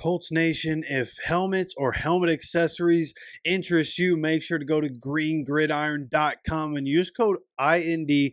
Colts Nation, if helmets or helmet accessories interest you, make sure to go to greengridiron.com and use code INDSYN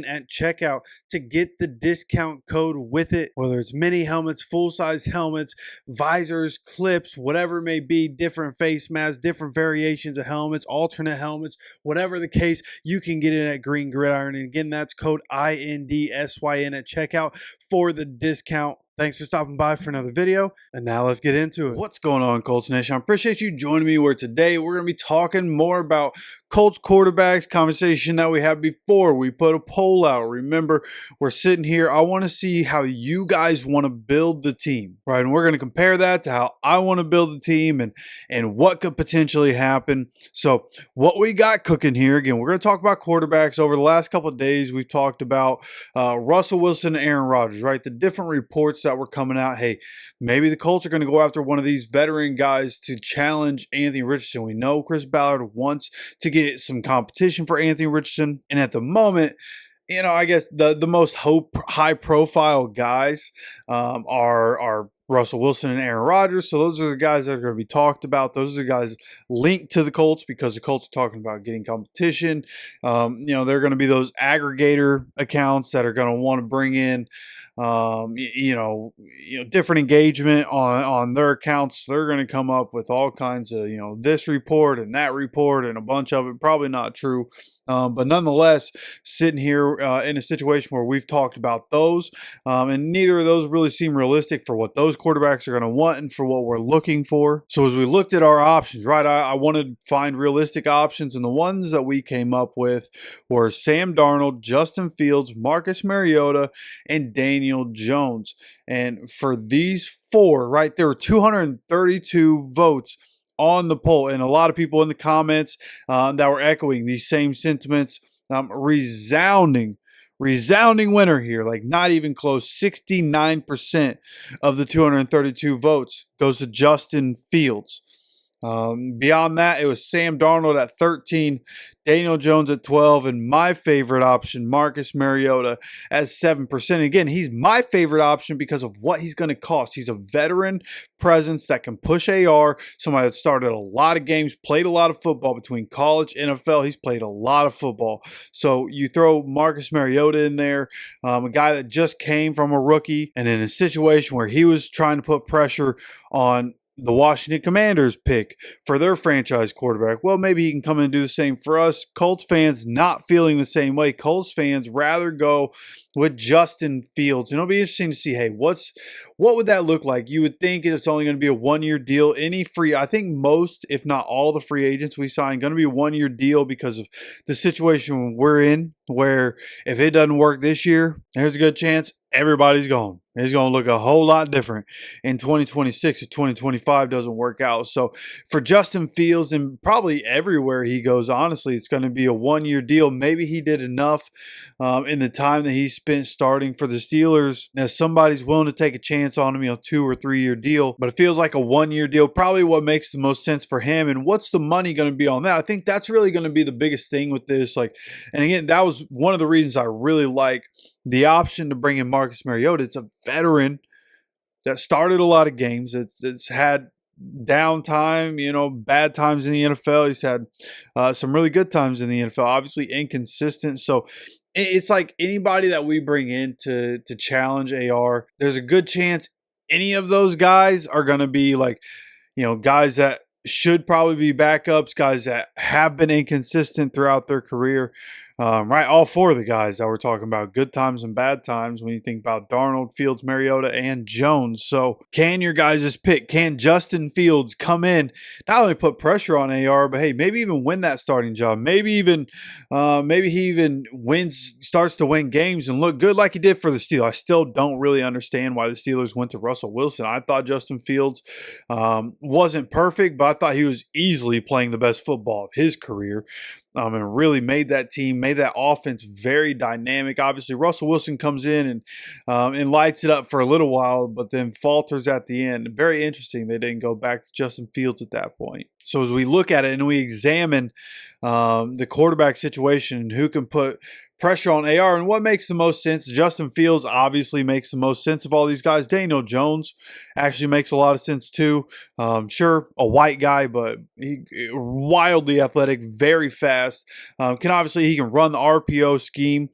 at checkout to get the discount code with it. Whether it's mini helmets, full-size helmets, visors, clips, whatever it may be, different face masks, different variations of helmets, alternate helmets, whatever the case, you can get it at Green Gridiron. And again, that's code INDSYN at checkout for the discount. Thanks for stopping by for another video, and now let's get into it. What's going on, Colts Nation? I appreciate you joining me, where today we're going to be talking more about Colts quarterbacks, conversation that we had before. We put a poll out. Remember, we're sitting here. I want to see how you guys want to build the team, right? And we're going to compare that to how I want to build the team and what could potentially happen. So what we got cooking here, again, we're going to talk about quarterbacks. Over the last couple of days, we've talked about Russell Wilson and Aaron Rodgers, right? The different reports that were coming out. Hey, maybe the Colts are going to go after one of these veteran guys to challenge Anthony Richardson. We know Chris Ballard wants to get some competition for Anthony Richardson, and at the moment, you know, I guess the most high profile guys are Russell Wilson and Aaron Rodgers. So those are the guys that are going to be talked about. Those are the guys linked to the Colts because the Colts are talking about getting competition. You know, they're going to be those aggregator accounts that are going to want to bring in different engagement on their accounts. They're going to come up with all kinds of, this report and that report and a bunch of it. Probably not true. But nonetheless, sitting here in a situation where we've talked about those, and neither of those really seem realistic for what those quarterbacks are going to want and for what we're looking for. So as we looked at our options, right, I wanted to find realistic options, and the ones that we came up with were Sam Darnold, Justin Fields, Marcus Mariota, and Daniel Jones. And for these four, right, there were 232 votes on the poll, and a lot of people in the comments that were echoing these same sentiments. Resounding winner here, like not even close. 69% of the 232 votes goes to Justin Fields. Beyond that, it was Sam Darnold at 13, Daniel Jones at 12, and my favorite option, Marcus Mariota, at 7%. Again, he's my favorite option because of what he's going to cost. He's a veteran presence that can push AR, somebody that started a lot of games, played a lot of football between college, NFL. He's played a lot of football. So you throw Marcus Mariota in there, a guy that just came from a rookie, and in a situation where he was trying to put pressure on the Washington Commanders pick for their franchise quarterback. Well, maybe he can come in and do the same for us. Colts fans not feeling the same way. Colts fans rather go with Justin Fields. And it'll be interesting to see, hey, what would that look like? You would think it's only going to be a one-year deal. I think most, if not all, the free agents we sign going to be a one-year deal because of the situation we're in, where if it doesn't work this year, there's a good chance everybody's gone. It's going to look a whole lot different in 2026 if 2025 doesn't work out. So for Justin Fields, and probably everywhere he goes, honestly, it's going to be a one-year deal. Maybe he did enough in the time that he spent starting for the Steelers as somebody's willing to take a chance on him, 2 or 3 year deal. But it feels like a one-year deal, probably what makes the most sense for him. And what's the money going to be on that? I think that's really going to be the biggest thing with this. And again, that was one of the reasons I really like the option to bring in Marcus Mariota. It's a veteran that started a lot of games. It's had downtime, bad times in the NFL. He's had some really good times in the NFL. Obviously inconsistent. So it's like anybody that we bring in to challenge AR, there's a good chance any of those guys are going to be guys that should probably be backups, guys that have been inconsistent throughout their career. Right, all four of the guys that we're talking about, good times and bad times when you think about Darnold, Fields, Mariota, and Jones. So can your guys' pick, can Justin Fields come in, not only put pressure on AR, but hey, maybe even win that starting job. Maybe he even starts to win games and look good like he did for the Steelers. I still don't really understand why the Steelers went to Russell Wilson. I thought Justin Fields wasn't perfect, but I thought he was easily playing the best football of his career. And really made that team, made that offense very dynamic. Obviously, Russell Wilson comes in and lights it up for a little while, but then falters at the end. Very interesting they didn't go back to Justin Fields at that point. So as we look at it and we examine the quarterback situation and who can put pressure on AR. And what makes the most sense? Justin Fields obviously makes the most sense of all these guys. Daniel Jones actually makes a lot of sense too. Sure, a white guy, but he wildly athletic, very fast. He can run the RPO scheme.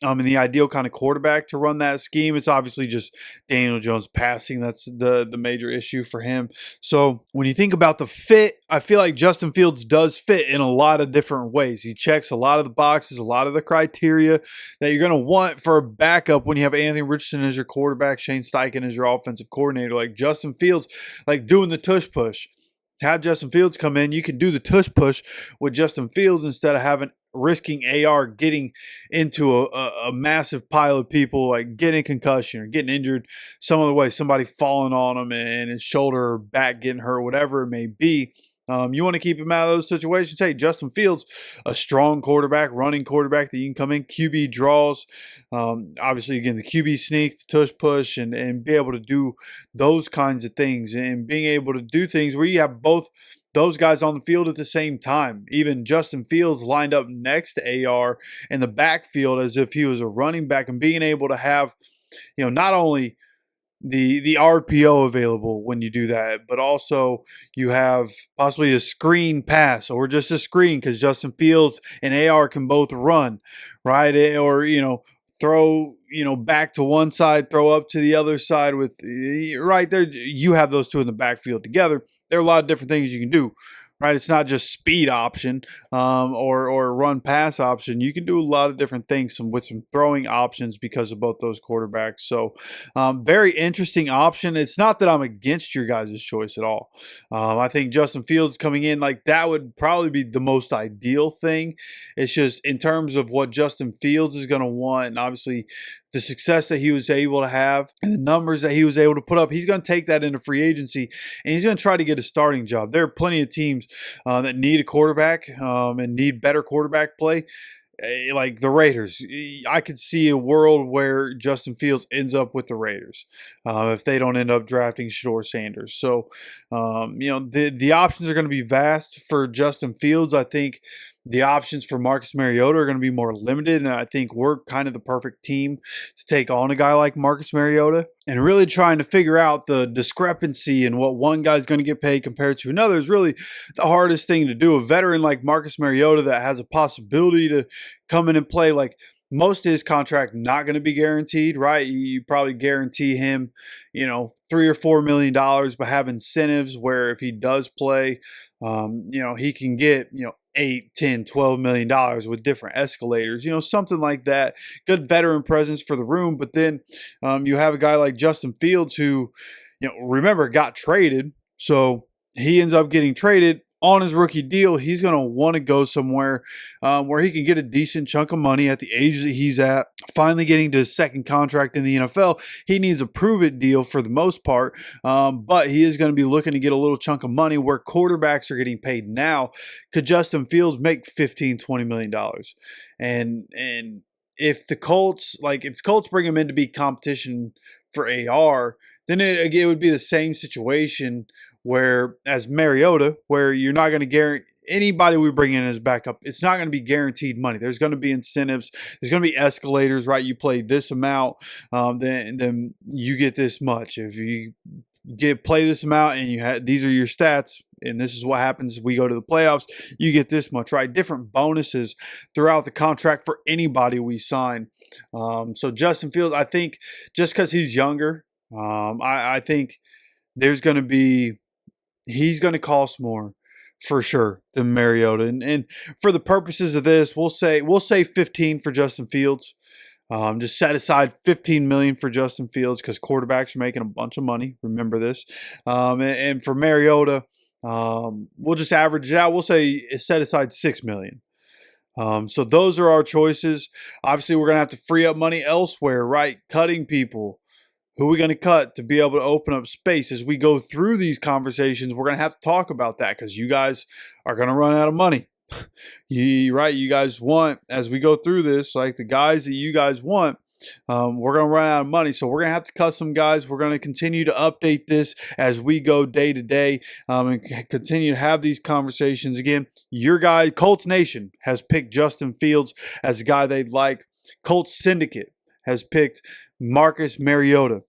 And the ideal kind of quarterback to run that scheme. It's obviously just Daniel Jones passing. That's the major issue for him. So when you think about the fit, I feel like Justin Fields does fit in a lot of different ways. He checks a lot of the boxes, a lot of the criteria that you're going to want for a backup when you have Anthony Richardson as your quarterback, Shane Steichen as your offensive coordinator. Like Justin Fields, like doing the tush push. Have Justin Fields come in, you can do the tush push with Justin Fields instead of risking AR getting into a massive pile of people, like getting concussion or getting injured some other way, somebody falling on him and his shoulder or back getting hurt, whatever it may be. You want to keep him out of those situations. Hey, Justin Fields, a strong quarterback, running quarterback that you can come in, QB draws. Obviously, again, the QB sneak, the tush push, and be able to do those kinds of things. And being able to do things where you have both those guys on the field at the same time. Even Justin Fields lined up next to AR in the backfield as if he was a running back, and being able to have, not only the RPO available when you do that, but also you have possibly a screen pass or just a screen because Justin Fields and AR can both run, right? Or, throw, back to one side, throw up to the other side with right there. You have those two in the backfield together. There are a lot of different things you can do. Right, it's not just speed option or run pass option. You can do a lot of different things with some throwing options because of both those quarterbacks. So, very interesting option. It's not that I'm against your guys' choice at all. I think Justin Fields coming in, like, that would probably be the most ideal thing. It's just in terms of what Justin Fields is going to want, and obviously the success that he was able to have and the numbers that he was able to put up, he's going to take that into free agency and he's going to try to get a starting job. There are plenty of teams that need a quarterback and need better quarterback play. Like the Raiders, I could see a world where Justin Fields ends up with the Raiders if they don't end up drafting Shedeur Sanders. So, the options are going to be vast for Justin Fields. I think the options for Marcus Mariota are going to be more limited, and I think we're kind of the perfect team to take on a guy like Marcus Mariota and really trying to figure out the discrepancy in what one guy's going to get paid compared to another is really the hardest thing to do. A veteran like Marcus Mariota that has a possibility to come in and play, like, most of his contract not going to be guaranteed, right? You probably guarantee him, $3 or $4 million, but have incentives where if he does play, he can get, $8, $10, $12 million with different escalators, something like that. Good veteran presence for the room. But then you have a guy like Justin Fields who, remember, got traded. So he ends up getting traded on his rookie deal. He's going to want to go somewhere where he can get a decent chunk of money at the age that he's at, finally getting to his second contract in the NFL. He needs a prove-it deal for the most part, but he is going to be looking to get a little chunk of money where quarterbacks are getting paid now. Could Justin Fields make $15, $20 million? And if the Colts bring him in to be competition for AR, then it would be the same situation where as Mariota, where you're not going to guarantee anybody we bring in as backup, it's not going to be guaranteed money. There's going to be incentives. There's going to be escalators, right? You play this amount, then you get this much. If you play this amount and these are your stats, and this is what happens. We go to the playoffs, you get this much, right? Different bonuses throughout the contract for anybody we sign. So Justin Fields, I think just because he's younger, I think he's going to cost more for sure than Mariota. And for the purposes of this, we'll say 15 for Justin Fields. Just set aside $15 million for Justin Fields because quarterbacks are making a bunch of money. Remember this. And for Mariota, we'll just average it out. We'll say set aside $6 million. So those are our choices. Obviously, we're going to have to free up money elsewhere, right? Cutting people. Who are we going to cut to be able to open up space? As we go through these conversations, we're going to have to talk about that because you guys are going to run out of money. You guys want, as we go through this, like the guys that you guys want, we're going to run out of money. So we're going to have to cut some guys. We're going to continue to update this as we go day to day and continue to have these conversations. Again, your guy, Colts Nation, has picked Justin Fields as a guy they'd like. Colts Syndicate has picked Marcus Mariota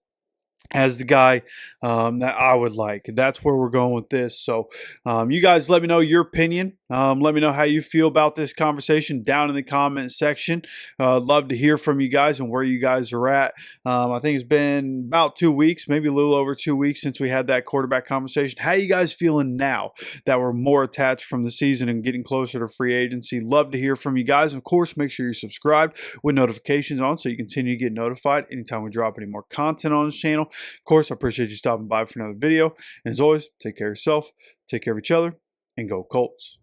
as the guy that I would like. That's where we're going with this. So you guys let me know your opinion. Let me know how you feel about this conversation down in the comment section. Love to hear from you guys and where you guys are at. I think it's been about 2 weeks, maybe a little over 2 weeks since we had that quarterback conversation. How you guys feeling now that we're more attached from the season and getting closer to free agency? Love to hear from you guys. Of course, make sure you're subscribed with notifications on so you continue to get notified anytime we drop any more content on this channel. Of course, I appreciate you stopping by for another video. And as always, take care of yourself, take care of each other, and go Colts.